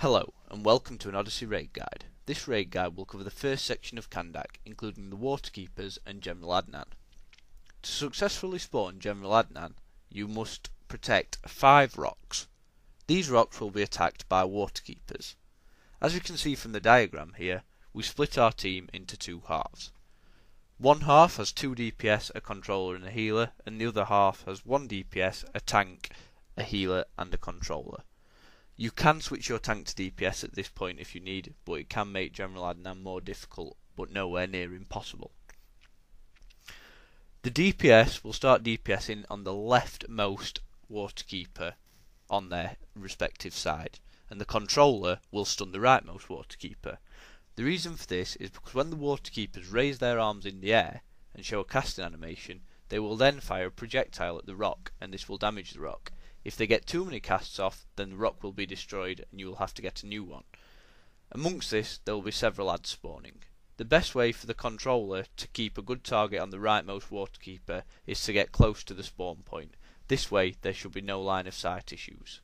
Hello and welcome to an Odyssey raid guide. This raid guide will cover the first section of Khandaq, including the Waterkeepers and General Adnan. To successfully spawn General Adnan, you must protect 5 rocks. These rocks will be attacked by Waterkeepers. As you can see from the diagram here, we split our team into 2 halves. One half has 2 DPS, a controller and a healer, and the other half has 1 DPS, a tank, a healer and a controller. You can switch your tank to DPS at this point if you need, but it can make General Adnan more difficult, but nowhere near impossible. The DPS will start DPSing on the leftmost Waterkeeper on their respective side, and the controller will stun the rightmost Waterkeeper. The reason for this is because when the Waterkeepers raise their arms in the air and show a casting animation, they will then fire a projectile at the rock, and this will damage the rock. If they get too many casts off, then the rock will be destroyed and you will have to get a new one. Amongst this, there will be several adds spawning. The best way for the controller to keep a good target on the rightmost Waterkeeper is to get close to the spawn point. This way there should be no line of sight issues.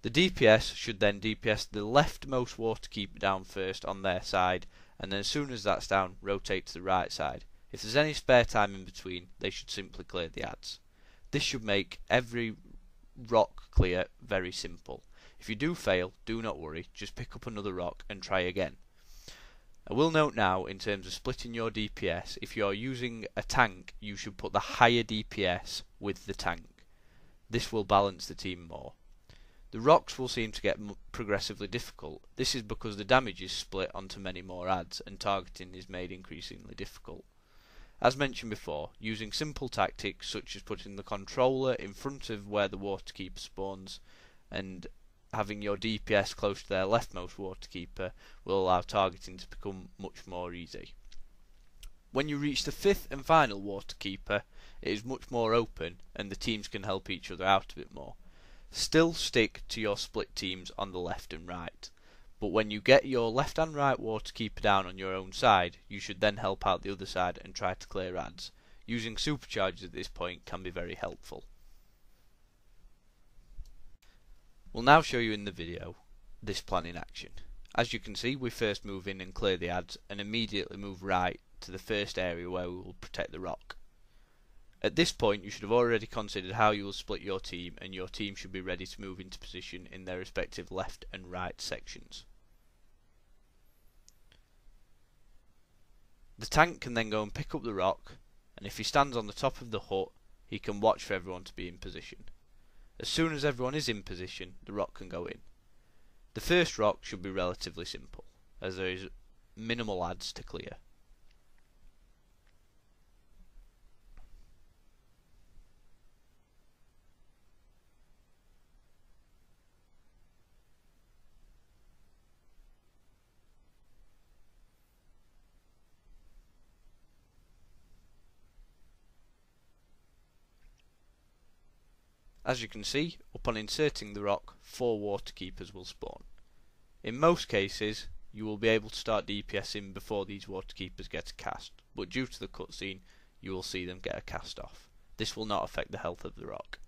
The DPS should then DPS the leftmost Waterkeeper down first on their side, and then as soon as that's down, rotate to the right side. If there's any spare time in between, they should simply clear the adds. This should make every rock clear very simple. If you do fail, do not worry, just pick up another rock and try again. I will note now, in terms of splitting your DPS, if you are using a tank, you should put the higher DPS with the tank. This will balance the team more. The rocks will seem to get progressively difficult. This is because the damage is split onto many more adds and targeting is made increasingly difficult. As mentioned before, using simple tactics such as putting the controller in front of where the Waterkeeper spawns and having your DPS close to their leftmost Waterkeeper will allow targeting to become much more easy. When you reach the 5th and final Waterkeeper, it is much more open and the teams can help each other out a bit more. Still stick to your split teams on the left and right. But when you get your left and right Waterkeeper down on your own side, you should then help out the other side and try to clear adds. Using supercharges at this point can be very helpful. We'll now show you in the video this plan in action. As you can see, we first move in and clear the adds and immediately move right to the first area where we will protect the rock. At this point you should have already considered how you will split your team, and your team should be ready to move into position in their respective left and right sections. The tank can then go and pick up the rock, and if he stands on the top of the hut, he can watch for everyone to be in position. As soon as everyone is in position, the rock can go in. The first rock should be relatively simple, as there is minimal adds to clear. As you can see, upon inserting the rock, 4 Waterkeepers will spawn. In most cases, you will be able to start DPSing before these Waterkeepers get a cast, but due to the cutscene, you will see them get a cast off. This will not affect the health of the rock.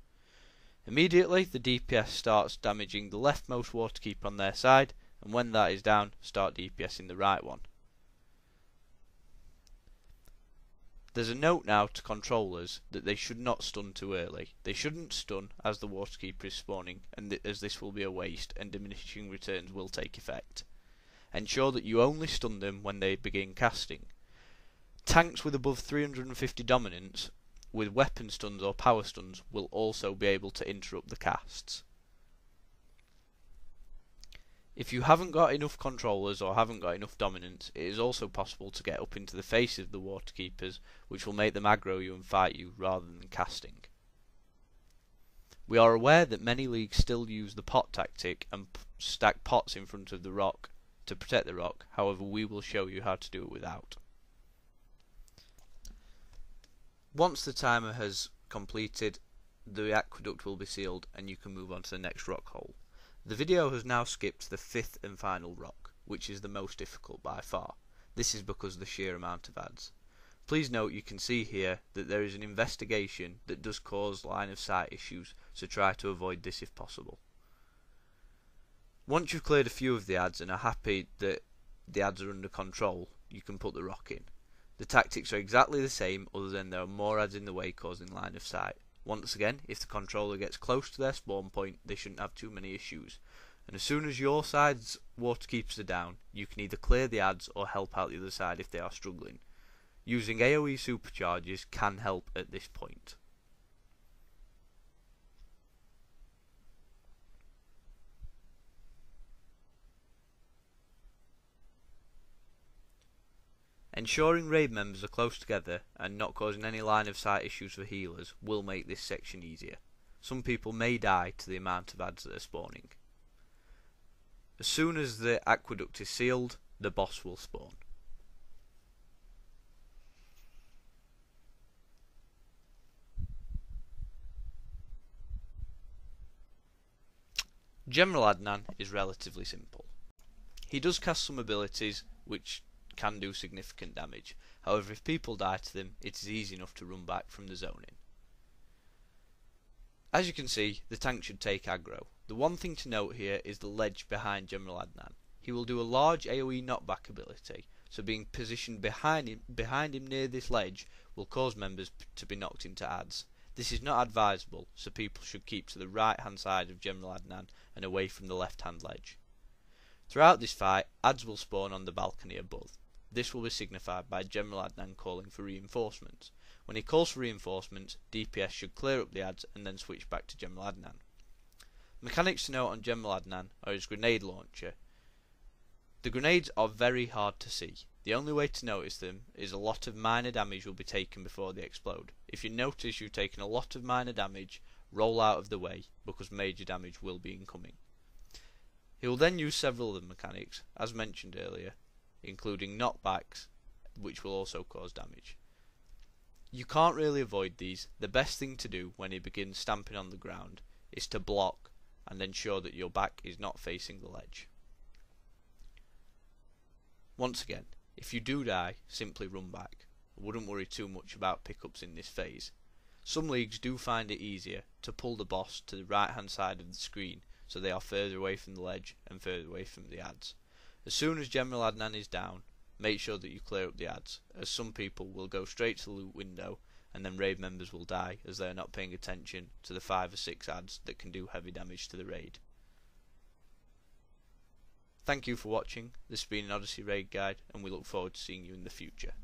Immediately, the DPS starts damaging the leftmost Waterkeeper on their side, and when that is down, start DPSing the right one. There's a note now to controllers that they should not stun too early. They shouldn't stun as the Waterkeeper is spawning, and as this will be a waste and diminishing returns will take effect. Ensure that you only stun them when they begin casting. Tanks with above 350 dominance with weapon stuns or power stuns will also be able to interrupt the casts. If you haven't got enough controllers or haven't got enough dominance, it is also possible to get up into the face of the Waterkeepers, which will make them aggro you and fight you rather than casting. We are aware that many leagues still use the pot tactic and stack pots in front of the rock to protect the rock, however we will show you how to do it without. Once the timer has completed, the aqueduct will be sealed and you can move on to the next rock hole. The video has now skipped the 5th and final rock, which is the most difficult by far. This is because of the sheer amount of adds. Please note you can see here that there is an investigation that does cause line of sight issues, so try to avoid this if possible. Once you've cleared a few of the ads and are happy that the ads are under control, you can put the rock in. The tactics are exactly the same, other than there are more ads in the way causing line of sight. Once again, if the controller gets close to their spawn point, they shouldn't have too many issues. And as soon as your side's waterkeepers are down, you can either clear the ads or help out the other side if they are struggling. Using AoE supercharges can help at this point. Ensuring raid members are close together and not causing any line of sight issues for healers will make this section easier. Some people may die to the amount of ads that are spawning. As soon as the aqueduct is sealed, the boss will spawn. General Adnan is relatively simple. He does cast some abilities which can do significant damage. However, if people die to them, it is easy enough to run back from the zoning. As you can see, the tank should take aggro. The one thing to note here is the ledge behind General Adnan. He will do a large AoE knockback ability, so being positioned behind him near this ledge will cause members to be knocked into ads. This is not advisable, so people should keep to the right hand side of General Adnan and away from the left hand ledge. Throughout this fight, ads will spawn on the balcony above. This will be signified by General Adnan calling for reinforcements. When he calls for reinforcements, DPS should clear up the ads and then switch back to General Adnan. Mechanics to note on General Adnan are his grenade launcher. The grenades are very hard to see. The only way to notice them is a lot of minor damage will be taken before they explode. If you notice you've taken a lot of minor damage, roll out of the way because major damage will be incoming. He will then use several other mechanics, as mentioned earlier, including knockbacks, which will also cause damage. You can't really avoid these. The best thing to do when he begins stamping on the ground is to block and ensure that your back is not facing the ledge. Once again, if you do die, simply run back. I wouldn't worry too much about pickups in this phase. Some leagues do find it easier to pull the boss to the right hand side of the screen, so they are further away from the ledge and further away from the ads. As soon as General Adnan is down, make sure that you clear up the ads, as some people will go straight to the loot window and then raid members will die as they are not paying attention to the 5 or 6 ads that can do heavy damage to the raid. Thank you for watching. This has been an Odyssey raid guide, and we look forward to seeing you in the future.